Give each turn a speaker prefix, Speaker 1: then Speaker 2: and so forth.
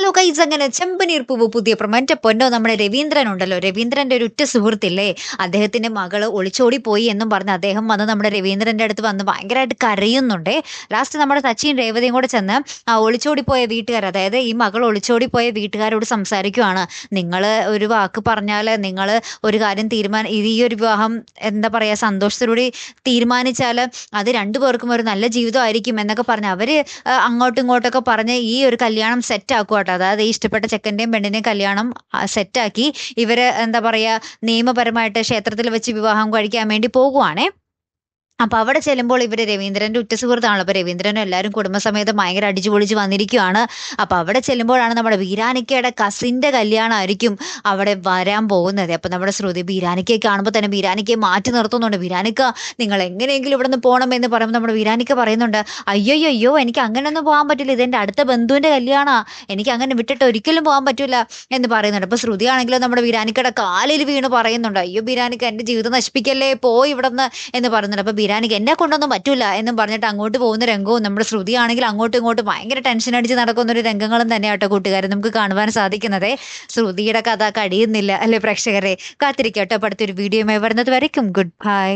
Speaker 1: Hello guys, അങ്ങനെ ചെമ്പനീർ പൂവ് പുതിയ പ്രൊമോ. എന്റെ പൊന്നോ, നമ്മുടെ രവീന്ദ്രൻ ഉണ്ടല്ലോ, രവീന്ദ്രന്റെ ഒരു ഉറ്റ സുഹൃത്തില്ലേ, അദ്ദേഹത്തിന്റെ മകള് ഒളിച്ചോടി പോയി എന്നും പറഞ്ഞ് അദ്ദേഹം വന്ന് നമ്മുടെ രവീന്ദ്രന്റെ അടുത്ത് വന്ന് ഭയങ്കരമായിട്ട് കരയുന്നുണ്ടേ. ലാസ്റ്റ് നമ്മുടെ സച്ചിൻ രേവതിയും കൂടെ ചെന്ന് ആ ഒളിച്ചോടി പോയ വീട്ടുകാർ, അതായത് ഈ മകൾ ഒളിച്ചോടി പോയ വീട്ടുകാരോട് സംസാരിക്കുവാണ്. നിങ്ങൾ ഒരു വാക്ക് പറഞ്ഞാൽ, നിങ്ങൾ ഒരു കാര്യം ഈ ഒരു വിവാഹം എന്താ പറയാ സന്തോഷത്തോടുകൂടി തീരുമാനിച്ചാൽ അത് രണ്ടുപേർക്കും ഒരു നല്ല ജീവിതമായിരിക്കും എന്നൊക്കെ പറഞ്ഞ് അവര് അങ്ങോട്ടും ഇങ്ങോട്ടൊക്കെ പറഞ്ഞ് ഈ ഒരു കല്യാണം സെറ്റ് ആക്കുക കേട്ടോ. അതായത് ഈ ഇഷ്ടപ്പെട്ട ചെക്കൻ്റെയും പെണ്ണിൻ്റെയും കല്യാണം സെറ്റാക്കി ഇവര് എന്താ പറയാ നിയമപരമായിട്ട് ക്ഷേത്രത്തിൽ വെച്ച് വിവാഹം കഴിക്കാൻ വേണ്ടി പോകുവാണേ. അപ്പൊ അവിടെ ചെല്ലുമ്പോൾ ഇവര് രവീന്ദ്രന്റെ ഉറ്റ സുഹൃത്താണല്ലോ. അപ്പൊ രവീന്ദ്രനും എല്ലാവരും കുടുംബസമേതം ഭയങ്കര അടിച്ചു പൊളിച്ച് വന്നിരിക്കുകയാണ്. അപ്പൊ അവിടെ ചെല്ലുമ്പോഴാണ് നമ്മുടെ ബീരാനിക്കയുടെ കസിന്റെ കല്യാണമായിരിക്കും അവിടെ വരാൻ പോകുന്നത്. അപ്പൊ നമ്മുടെ ശ്രുതി ബീരാനിക്കയെ കാണുമ്പോൾ തന്നെ ബീരാനിക്കയെ മാറ്റി നിർത്തുന്നുണ്ട്. ബീരാനിക്ക, നിങ്ങൾ എങ്ങനെയെങ്കിലും ഇവിടെ നിന്ന് പോകണം എന്ന് പറയുമ്പോൾ നമ്മുടെ ബീരാനിക്ക പറയുന്നുണ്ട്, അയ്യോ എനിക്ക് അങ്ങനെയൊന്നും പോകാൻ പറ്റില്ല, ഇതെന്റെ അടുത്ത ബന്ധുവിന്റെ കല്യാണാ, എനിക്ക് അങ്ങനെ വിട്ടിട്ട് ഒരിക്കലും പോകാൻ പറ്റില്ല എന്ന് പറയുന്നുണ്ട്. അപ്പൊ ശ്രുതി ആണെങ്കിലും നമ്മുടെ ബീരാനിക്കയുടെ കാലിൽ വീണ് പറയുന്നുണ്ട്, അയ്യോ ബീരാനിക്ക, എന്റെ ജീവിതം നശിപ്പിക്കല്ലേ, പോയി ഇവിടുന്ന് എന്ന് പറയുന്നുണ്ട്. അപ്പൊ ബീരാനിക്ക് എന്നെ കൊണ്ടൊന്നും പറ്റൂല എന്നും പറഞ്ഞിട്ട് അങ്ങോട്ട് പോകുന്ന രംഗവും നമ്മുടെ ശ്രുതിയാണെങ്കിൽ അങ്ങോട്ടും ഇങ്ങോട്ടും ഭയങ്കര ടെൻഷൻ അടിച്ച് നടക്കുന്ന ഒരു രംഗങ്ങളും തന്നെയാട്ടോ കൂട്ടുകാരെ നമുക്ക് കാണുവാൻ സാധിക്കുന്നത്. ശ്രുതിയുടെ കഥ കഴിയുന്നില്ല അല്ലെ പ്രേക്ഷകരെ? കാത്തിരിക്കട്ടോ അടുത്തൊരു വീഡിയോയുമായി വരുന്നത് വരയ്ക്കും. Good bye.